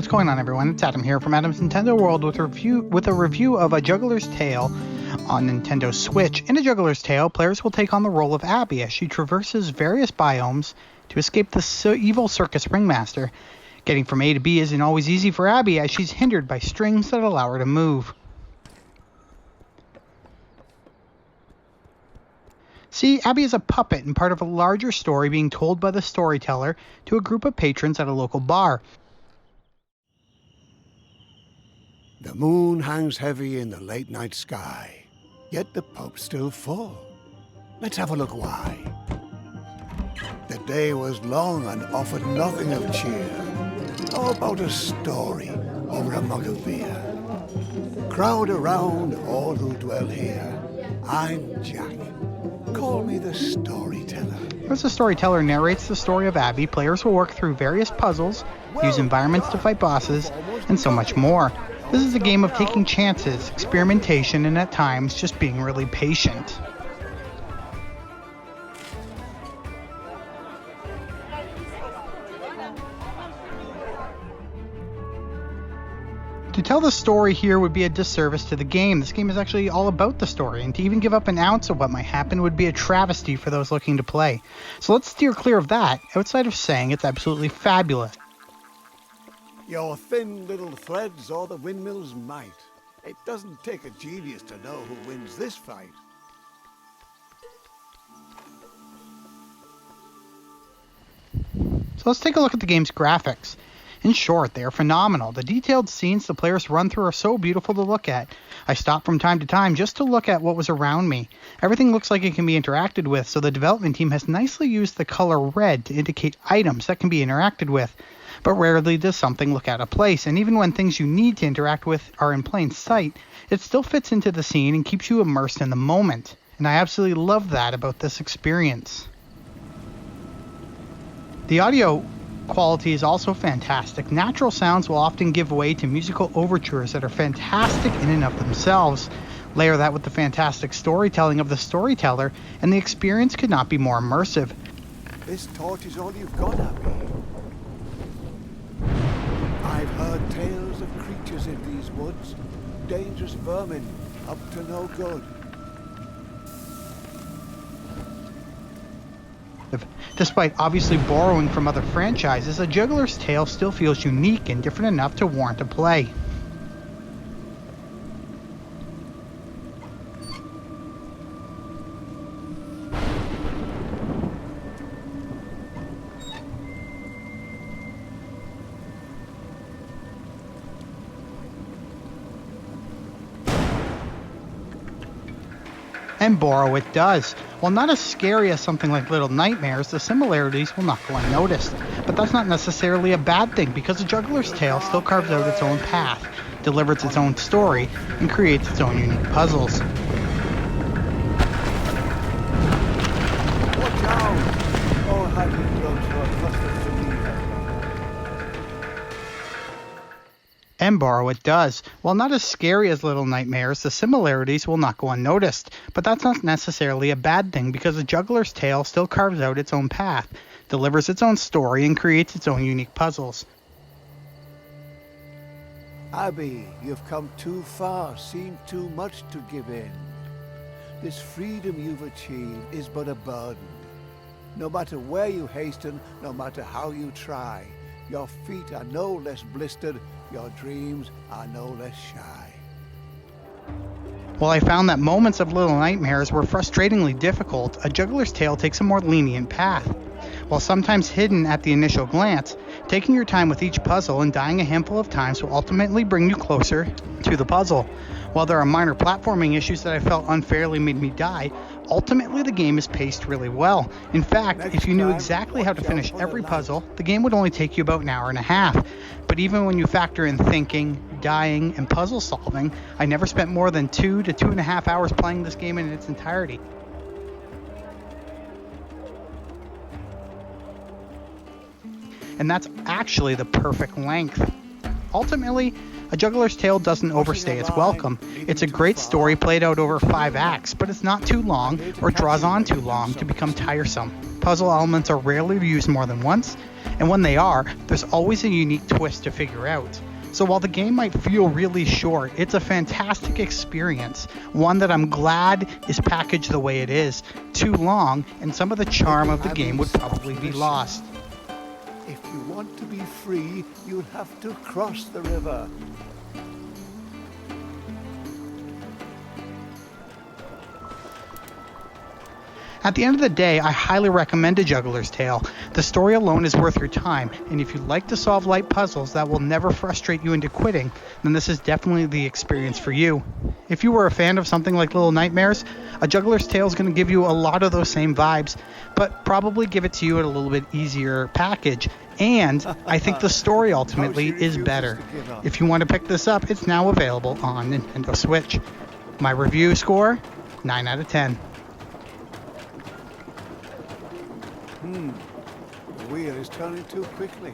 What's going on, everyone? It's Adam here from Adam's Nintendo World with a review of A Juggler's Tale on Nintendo Switch. In A Juggler's Tale, players will take on the role of Abby as she traverses various biomes to escape the evil circus ringmaster. Getting from A to B isn't always easy for Abby as she's hindered by strings that allow her to move. See, Abby is a puppet and part of a larger story being told by the storyteller to a group of patrons at a local bar. The moon hangs heavy in the late night sky, yet the pub's still full. Let's have a look why. The day was long and offered nothing of cheer. How about a story over a mug of beer? Crowd around all who dwell here. I'm Jack. Call me the storyteller. As the storyteller narrates the story of Abby, players will work through various puzzles, use environments to fight bosses, and so much more. This is a game of taking chances, experimentation, and at times just being really patient. To tell the story here would be a disservice to the game. This game is actually all about the story, and to even give up an ounce of what might happen would be a travesty for those looking to play. So let's steer clear of that, outside of saying it's absolutely fabulous. Your thin little threads or the windmill's might. It doesn't take a genius to know who wins this fight. So let's take a look at the game's graphics. In short, they are phenomenal. The detailed scenes the players run through are so beautiful to look at. I stopped from time to time just to look at what was around me. Everything looks like it can be interacted with, so the development team has nicely used the color red to indicate items that can be interacted with. But rarely does something look out of place, and even when things you need to interact with are in plain sight, it still fits into the scene and keeps you immersed in the moment. And I absolutely love that about this experience. The audio quality is also fantastic. Natural sounds will often give way to musical overtures that are fantastic in and of themselves. Layer that with the fantastic storytelling of the storyteller, and the experience could not be more immersive. This torch is all you've got, Abby. I've heard tales of creatures in these woods, dangerous vermin, up to no good. Despite obviously borrowing from other franchises, A Juggler's Tale still feels unique and different enough to warrant a play. And borrow it does. While not as scary as something like Little Nightmares, the similarities will not go unnoticed. But that's not necessarily a bad thing, because A Juggler's Tale still carves out its own path, delivers its own story, and creates its own unique puzzles. Watch out! Oh, how you drugs are accustomed to me. And borrow it does. While not as scary as Little Nightmares, the similarities will not go unnoticed. But that's not necessarily a bad thing, because A Juggler's Tale still carves out its own path, delivers its own story, and creates its own unique puzzles. Abby, you've come too far, seen too much to give in. This freedom you've achieved is but a burden. No matter where you hasten, no matter how you try, your feet are no less blistered, your dreams are no less shy. While I found that moments of Little Nightmares were frustratingly difficult, A Juggler's Tale takes a more lenient path. While sometimes hidden at the initial glance, taking your time with each puzzle and dying a handful of times will ultimately bring you closer to the puzzle. While there are minor platforming issues that I felt unfairly made me die, ultimately the game is paced really well. In fact, if you knew exactly how to finish every puzzle, the game would only take you about an hour and a half. But even when you factor in thinking, dying, and puzzle solving, I never spent more than 2 to 2.5 hours playing this game in its entirety. And that's actually the perfect length. ultimately, A Juggler's Tale doesn't overstay its welcome. It's a great story played out over 5 acts, but it's not too long or draws on too long to become tiresome. Puzzle elements are rarely used more than once, and when they are, there's always a unique twist to figure out. So while the game might feel really short, it's a fantastic experience, one that I'm glad is packaged the way it is. Too long, and some of the charm of the game would probably be lost. If you want to be free, you'll have to cross the river. At the end of the day, I highly recommend A Juggler's Tale. The story alone is worth your time, and if you like to solve light puzzles that will never frustrate you into quitting, then this is definitely the experience for you. If you were a fan of something like Little Nightmares, A Juggler's Tale is going to give you a lot of those same vibes, but probably give it to you at a little bit easier package. And I think the story ultimately is better. If you want to pick this up, it's now available on Nintendo Switch. My review score, 9 out of 10. The wheel is turning too quickly.